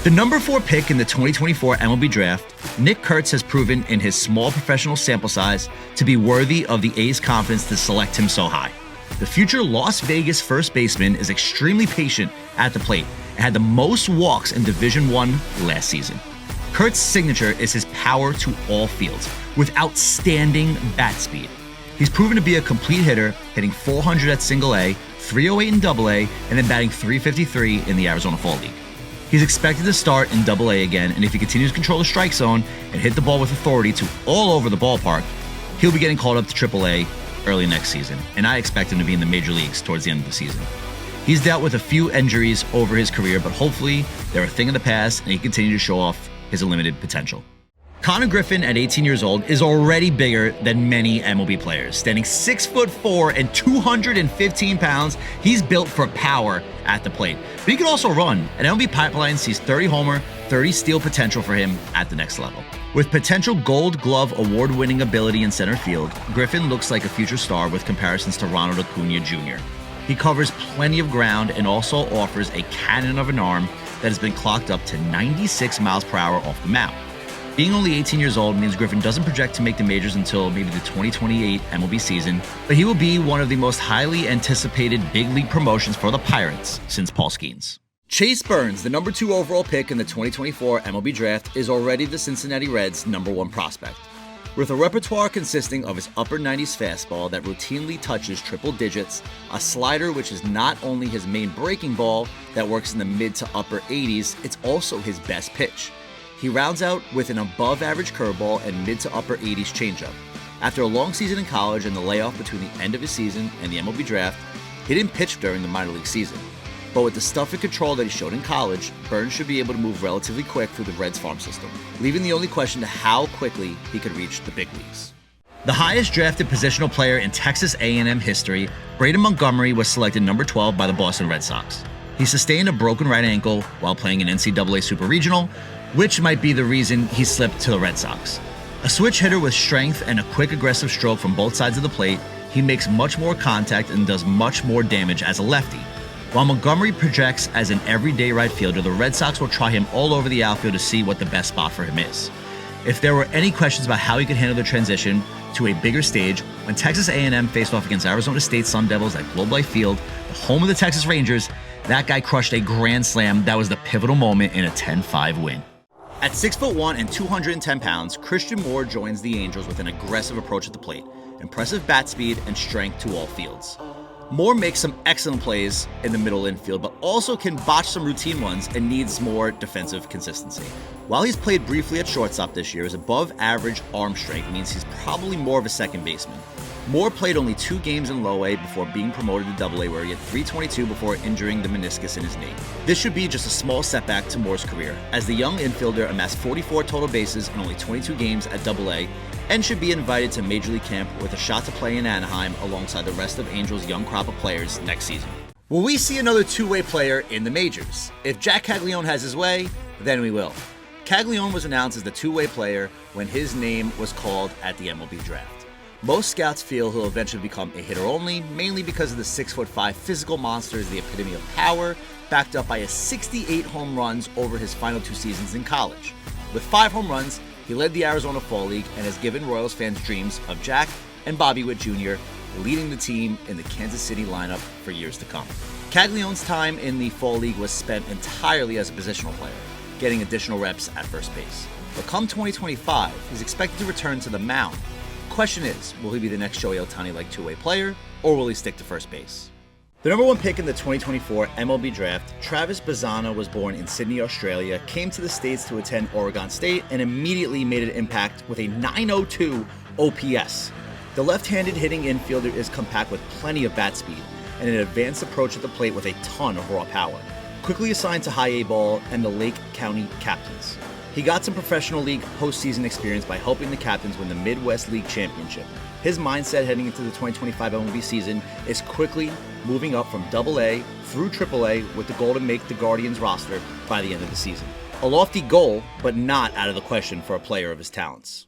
The number 4 pick in the 2024 MLB Draft, Nick Kurtz has proven in his small professional sample size to be worthy of the A's confidence to select him so high. The future Las Vegas first baseman is extremely patient at the plate and had the most walks in Division I last season. Kurtz's signature is his power to all fields with outstanding bat speed. He's proven to be a complete hitter, hitting 400 at Single A, 308 in Double A, and then batting 353 in the Arizona Fall League. He's expected to start in Double A again, and if he continues to control the strike zone and hit the ball with authority to all over the ballpark, he'll be getting called up to Triple A early next season, and I expect him to be in the major leagues towards the end of the season. He's dealt with a few injuries over his career, but hopefully they're a thing of the past and he continues to show off his unlimited potential. Konnor Griffin, at 18 years old, is already bigger than many MLB players. Standing 6'4" and 215 pounds, he's built for power at the plate. But he can also run, and MLB Pipeline sees 30 homer, 30 steal potential for him at the next level. With potential Gold Glove award-winning ability in center field, Griffin looks like a future star with comparisons to Ronald Acuna Jr. He covers plenty of ground and also offers a cannon of an arm that has been clocked up to 96 miles per hour off the mound. Being only 18 years old means Griffin doesn't project to make the majors until maybe the 2028 MLB season, but he will be one of the most highly anticipated big league promotions for the Pirates since Paul Skeens. Chase Burns, the number 2 overall pick in the 2024 MLB Draft, is already the Cincinnati Reds' number 1 prospect. With a repertoire consisting of his upper 90s fastball that routinely touches triple digits, a slider which is not only his main breaking ball that works in the mid to upper 80s, it's also his best pitch. He rounds out with an above-average curveball and mid to upper 80s changeup. After a long season in college and the layoff between the end of his season and the MLB Draft, he didn't pitch during the minor league season. But with the stuff and control that he showed in college, Burns should be able to move relatively quick through the Reds farm system, leaving the only question to how quickly he could reach the big leagues. The highest drafted positional player in Texas A&M history, Braden Montgomery was selected number 12 by the Boston Red Sox. He sustained a broken right ankle while playing an NCAA Super Regional, which might be the reason he slipped to the Red Sox. A switch hitter with strength and a quick aggressive stroke from both sides of the plate, he makes much more contact and does much more damage as a lefty. While Montgomery projects as an everyday right fielder, the Red Sox will try him all over the outfield to see what the best spot for him is. If there were any questions about how he could handle the transition to a bigger stage, when Texas A&M faced off against Arizona State Sun Devils at Globe Life Field, the home of the Texas Rangers, that guy crushed a grand slam that was the pivotal moment in a 10-5 win. At 6'1" and 210 pounds, Christian Moore joins the Angels with an aggressive approach at the plate, impressive bat speed, and strength to all fields. Moore makes some excellent plays in the middle infield, but also can botch some routine ones and needs more defensive consistency. While he's played briefly at shortstop this year, his above-average arm strength means he's probably more of a second baseman. Moore played only 2 games in Low A before being promoted to Double A, where he had 322 before injuring the meniscus in his knee. This should be just a small setback to Moore's career, as the young infielder amassed 44 total bases in only 22 games at Double A, and should be invited to Major League Camp with a shot to play in Anaheim alongside the rest of Angels' young crop of players next season. Will we see another two-way player in the majors? If Jac Caglianone has his way, then we will. Caglianone was announced as the two-way player when his name was called at the MLB Draft. Most scouts feel he'll eventually become a hitter only, mainly because of the 6'5" physical monster is the epitome of power, backed up by his 68 home runs over his final 2 seasons in college. With 5 home runs, he led the Arizona Fall League and has given Royals fans dreams of Jack and Bobby Witt Jr. leading the team in the Kansas City lineup for years to come. Caglianone's time in the Fall League was spent entirely as a positional player, getting additional reps at first base. But come 2025, he's expected to return to the mound. Question is, will he be the next Shohei Ohtani-like two-way player, or will he stick to first base? The number 1 pick in the 2024 MLB Draft, Travis Bazzana was born in Sydney, Australia, came to the States to attend Oregon State, and immediately made an impact with a .902 OPS. The left-handed hitting infielder is compact with plenty of bat speed, and an advanced approach at the plate with a ton of raw power. Quickly assigned to High A ball and the Lake County Captains. He got some professional league postseason experience by helping the Captains win the Midwest League Championship. His mindset heading into the 2025 MLB season is quickly moving up from AA through AAA with the goal to make the Guardians roster by the end of the season. A lofty goal, but not out of the question for a player of his talents.